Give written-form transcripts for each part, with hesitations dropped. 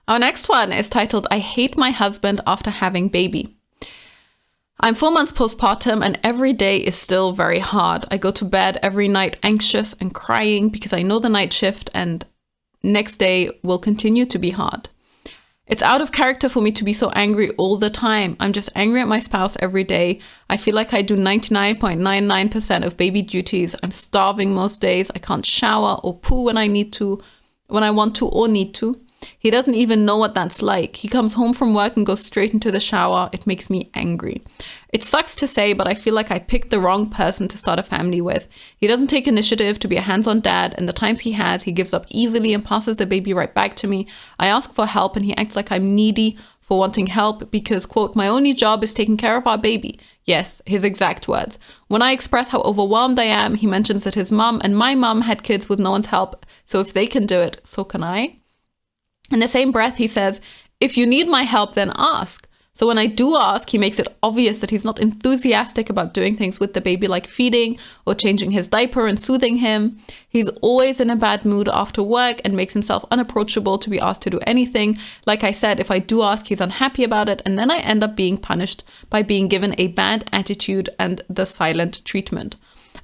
Our next one is titled, I hate my husband after having baby. I'm 4 months postpartum and every day is still very hard. I go to bed every night anxious and crying because I know the night shift and next day will continue to be hard. It's out of character for me to be so angry all the time. I'm just angry at my spouse every day. I feel like I do 99.99% of baby duties. I'm starving most days. I can't shower or poo when I want to or need to. He doesn't even know what that's like. He comes home from work and goes straight into the shower. It makes me angry. It sucks to say, but I feel like I picked the wrong person to start a family with. He doesn't take initiative to be a hands-on dad, and the times he has, he gives up easily and passes the baby right back to me. I ask for help and he acts like I'm needy for wanting help because, quote, my only job is taking care of our baby. Yes, his exact words. When I express how overwhelmed I am, he mentions that his mom and my mom had kids with no one's help, so if they can do it, so can I. In the same breath, he says, if you need my help, then ask. So when I do ask, he makes it obvious that he's not enthusiastic about doing things with the baby like feeding or changing his diaper and soothing him. He's always in a bad mood after work and makes himself unapproachable to be asked to do anything. Like I said, if I do ask, he's unhappy about it, and then I end up being punished by being given a bad attitude and the silent treatment.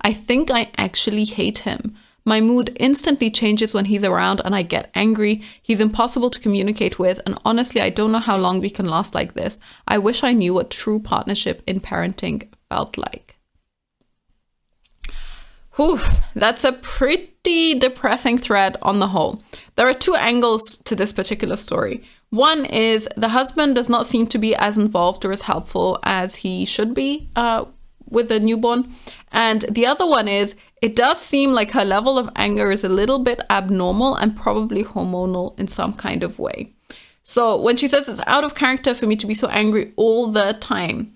I think I actually hate him. My mood instantly changes when he's around and I get angry. He's impossible to communicate with, and honestly, I don't know how long we can last like this. I wish I knew what true partnership in parenting felt like. Whew, that's a pretty depressing thread on the whole. There are two angles to this particular story. One is the husband does not seem to be as involved or as helpful as he should be with the newborn. And the other one is it does seem like her level of anger is a little bit abnormal and probably hormonal in some kind of way. So when she says it's out of character for me to be so angry all the time,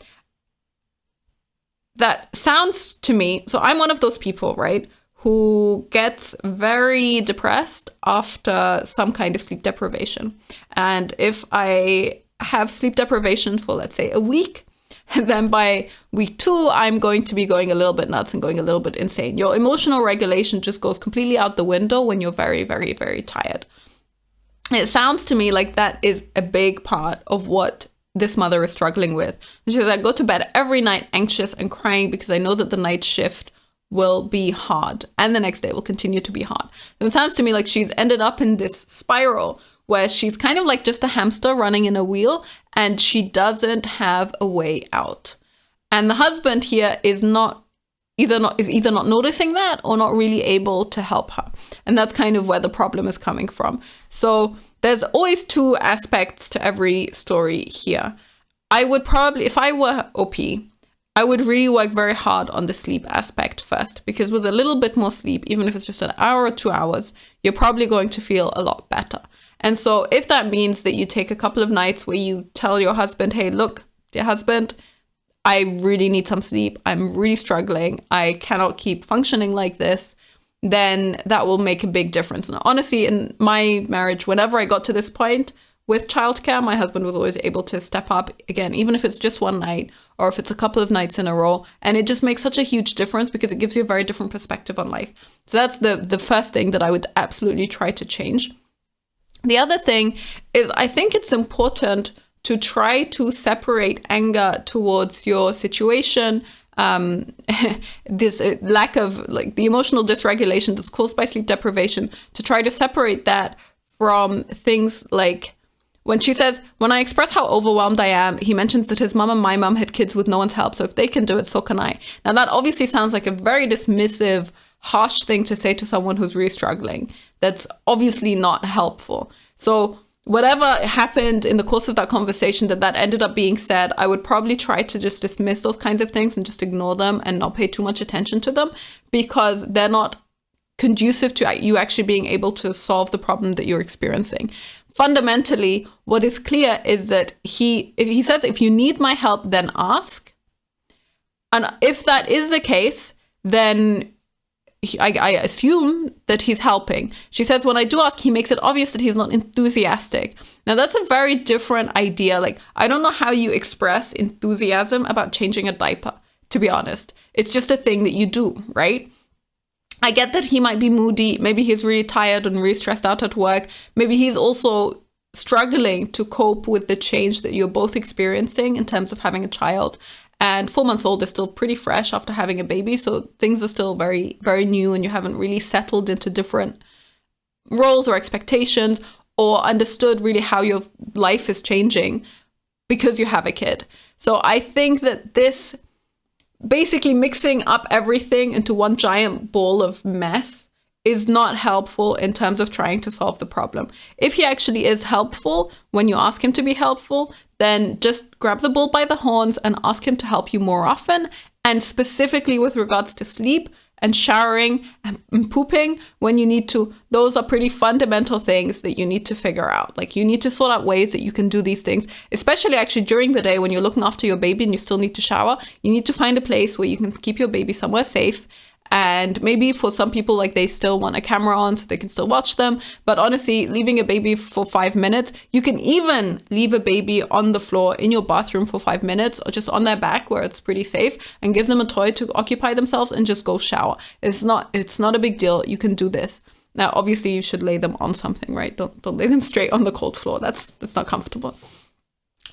that sounds to me, so I'm one of those people, right, who gets very depressed after some kind of sleep deprivation. And if I have sleep deprivation for, let's say, a week, and then by week 2, I'm going to be going a little bit nuts and going a little bit insane. Your emotional regulation just goes completely out the window when you're very, very, very tired. It sounds to me like that is a big part of what this mother is struggling with. She says, I go to bed every night anxious and crying because I know that the night shift will be hard and the next day will continue to be hard. And it sounds to me like she's ended up in this spiral where she's kind of like just a hamster running in a wheel and she doesn't have a way out. And the husband here is either not noticing that or not really able to help her. And that's kind of where the problem is coming from. So there's always two aspects to every story here. I would probably, if I were OP, I would really work very hard on the sleep aspect first, because with a little bit more sleep, even if it's just an hour or 2 hours, you're probably going to feel a lot better. And so if that means that you take a couple of nights where you tell your husband, hey, look, dear husband, I really need some sleep. I'm really struggling. I cannot keep functioning like this. Then that will make a big difference. And honestly, in my marriage, whenever I got to this point with childcare, my husband was always able to step up again, even if it's just one night or if it's a couple of nights in a row. And it just makes such a huge difference because it gives you a very different perspective on life. So that's the first thing that I would absolutely try to change. The other thing is I think it's important to try to separate anger towards your situation, this lack of like the emotional dysregulation that's caused by sleep deprivation, to try to separate that from things like when she says, when I express how overwhelmed I am, he mentions that his mom and my mom had kids with no one's help. So if they can do it, so can I. Now that obviously sounds like a very dismissive, harsh thing to say to someone who's really struggling. That's obviously not helpful. So whatever happened in the course of that conversation that ended up being said, I would probably try to just dismiss those kinds of things and just ignore them and not pay too much attention to them, because they're not conducive to you actually being able to solve the problem that you're experiencing. Fundamentally, what is clear is that he says, if you need my help, then ask. And if that is the case, then I assume that he's helping. She says, when I do ask, he makes it obvious that he's not enthusiastic. Now, that's a very different idea. Like, I don't know how you express enthusiasm about changing a diaper, to be honest. It's just a thing that you do, right? I get that he might be moody. Maybe he's really tired and really stressed out at work. Maybe he's also struggling to cope with the change that you're both experiencing in terms of having a child. And 4 months old is still pretty fresh after having a baby. So things are still very, very new, and you haven't really settled into different roles or expectations or understood really how your life is changing because you have a kid. So I think that this basically mixing up everything into one giant ball of mess is not helpful in terms of trying to solve the problem. If he actually is helpful when you ask him to be helpful, then just grab the bull by the horns and ask him to help you more often. And specifically with regards to sleep and showering and pooping when you need to, those are pretty fundamental things that you need to figure out. Like, you need to sort out ways that you can do these things, especially actually during the day when you're looking after your baby and you still need to shower. You need to find a place where you can keep your baby somewhere safe. And maybe for some people, like, they still want a camera on so they can still watch them. But honestly, leaving a baby for 5 minutes, you can even leave a baby on the floor in your bathroom for 5 minutes or just on their back where it's pretty safe, and give them a toy to occupy themselves and just go shower. It's not a big deal. You can do this. Now, obviously, you should lay them on something, right? Don't lay them straight on the cold floor. That's not comfortable.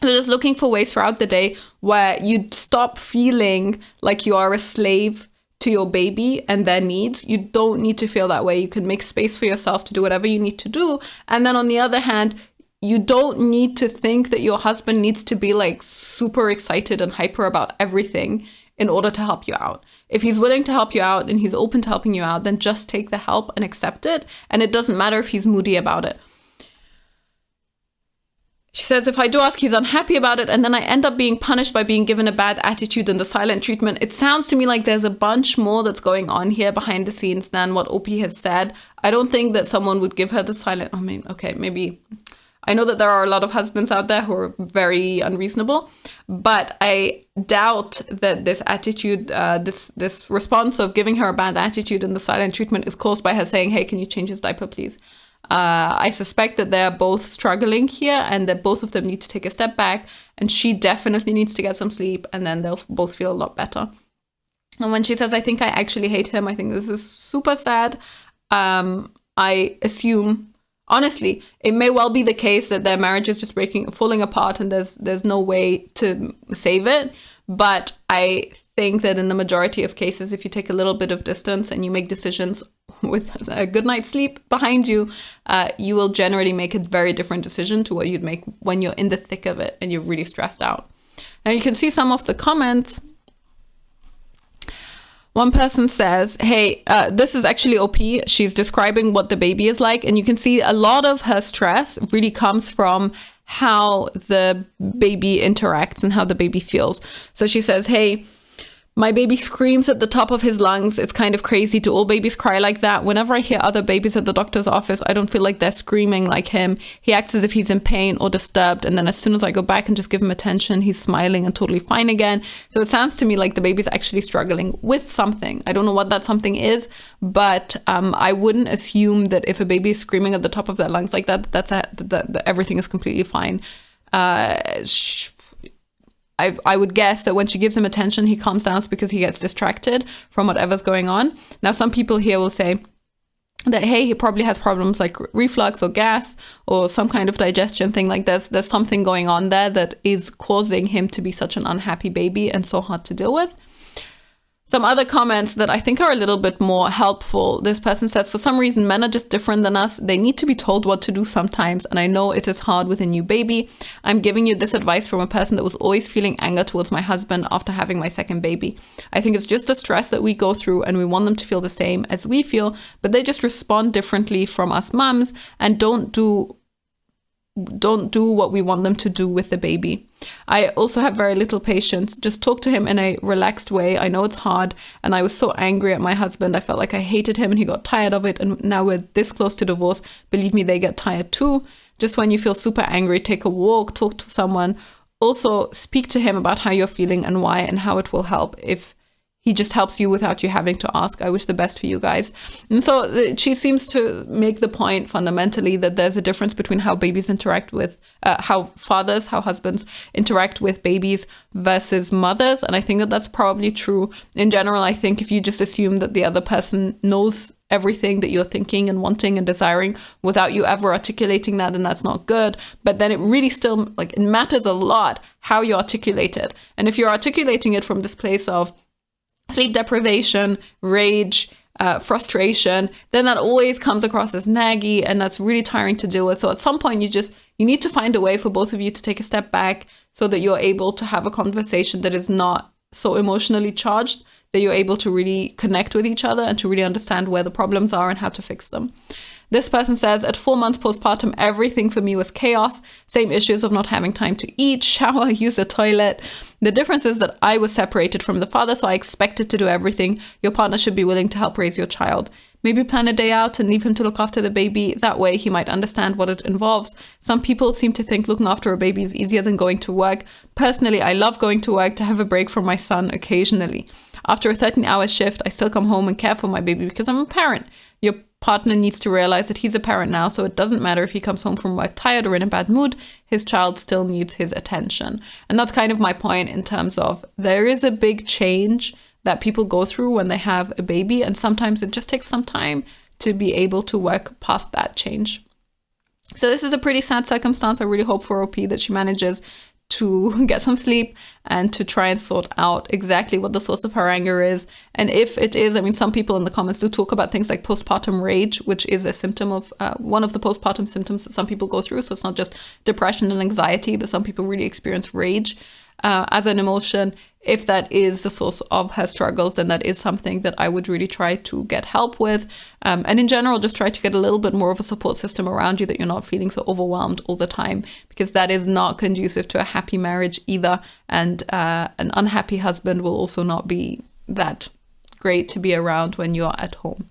So just looking for ways throughout the day where you stop feeling like you are a slave to your baby and their needs. You don't need to feel that way. You can make space for yourself to do whatever you need to do. And then on the other hand, you don't need to think that your husband needs to be like super excited and hyper about everything in order to help you out. If he's willing to help you out and he's open to helping you out, then just take the help and accept it. And it doesn't matter if he's moody about it. She says, if I do ask, he's unhappy about it, and then I end up being punished by being given a bad attitude and the silent treatment. It sounds to me like there's a bunch more that's going on here behind the scenes than what OP has said. I don't think that someone would give her the silent, maybe. I know that there are a lot of husbands out there who are very unreasonable, but I doubt that this attitude, this response of giving her a bad attitude and the silent treatment is caused by her saying, hey, can you change his diaper, please? I suspect that they're both struggling here and that both of them need to take a step back, and she definitely needs to get some sleep, and then they'll both feel a lot better. And when she says, I think I actually hate him, I think this is super sad. I assume, honestly, it may well be the case that their marriage is just falling apart and there's no way to save it. But I think that in the majority of cases, if you take a little bit of distance and you make decisions with a good night's sleep behind you, you will generally make a very different decision to what you'd make when you're in the thick of it and you're really stressed out. And you can see some of the comments. One person says, hey, this is actually OP. She's describing what the baby is like. And you can see a lot of her stress really comes from how the baby interacts and how the baby feels. So she says, hey, my baby screams at the top of his lungs. It's kind of crazy. Do all babies cry like that? Whenever I hear other babies at the doctor's office, I don't feel like they're screaming like him. He acts as if he's in pain or disturbed. And then as soon as I go back and just give him attention, he's smiling and totally fine again. So it sounds to me like the baby's actually struggling with something. I don't know what that something is, but I wouldn't assume that if a baby is screaming at the top of their lungs like that, that everything is completely fine. I would guess that when she gives him attention, he calms down because he gets distracted from whatever's going on. Now, some people here will say that, hey, he probably has problems like reflux or gas or some kind of digestion thing. Like there's something going on there that is causing him to be such an unhappy baby and so hard to deal with. Some other comments that I think are a little bit more helpful. This person says, for some reason, men are just different than us. They need to be told what to do sometimes. And I know it is hard with a new baby. I'm giving you this advice from a person that was always feeling anger towards my husband after having my second baby. I think it's just a stress that we go through and we want them to feel the same as we feel, but they just respond differently from us mums and don't do what we want them to do with the baby. I also have very little patience. Just talk to him in a relaxed way. I know it's hard, and I was so angry at my husband. I felt like I hated him and he got tired of it, and now we're this close to divorce. Believe me, they get tired too. Just when you feel super angry, take a walk, talk to someone. Also, speak to him about how you're feeling and why and how it will help if he just helps you without you having to ask. I wish the best for you guys. And so she seems to make the point fundamentally that there's a difference between how babies interact with, how husbands interact with babies versus mothers. And I think that that's probably true. In general, I think if you just assume that the other person knows everything that you're thinking and wanting and desiring without you ever articulating that, then that's not good. But then it really still, like, it matters a lot how you articulate it. And if you're articulating it from this place of sleep deprivation, rage, frustration, then that always comes across as naggy, and that's really tiring to deal with. So at some point you need to find a way for both of you to take a step back so that you're able to have a conversation that is not so emotionally charged, that you're able to really connect with each other and to really understand where the problems are and how to fix them. This person says, at 4 months postpartum, everything for me was chaos. Same issues of not having time to eat, shower, use the toilet. The difference is that I was separated from the father, so I expected to do everything. Your partner should be willing to help raise your child. Maybe plan a day out and leave him to look after the baby. That way he might understand what it involves. Some people seem to think looking after a baby is easier than going to work. Personally, I love going to work to have a break from my son occasionally. After a 13-hour shift, I still come home and care for my baby because I'm a parent. Your partner needs to realize that he's a parent now, so it doesn't matter if he comes home from work tired or in a bad mood, his child still needs his attention. And that's kind of my point in terms of there is a big change that people go through when they have a baby, and sometimes it just takes some time to be able to work past that change. So this is a pretty sad circumstance. I really hope for OP that she manages to get some sleep and to try and sort out exactly what the source of her anger is. And if it is, I mean, some people in the comments do talk about things like postpartum rage, which is a symptom of one of the postpartum symptoms that some people go through. So it's not just depression and anxiety, but some people really experience rage as an emotion. If that is the source of her struggles, then that is something that I would really try to get help with. And in general, just try to get a little bit more of a support system around you, that you're not feeling so overwhelmed all the time, because that is not conducive to a happy marriage either. And an unhappy husband will also not be that great to be around when you're at home.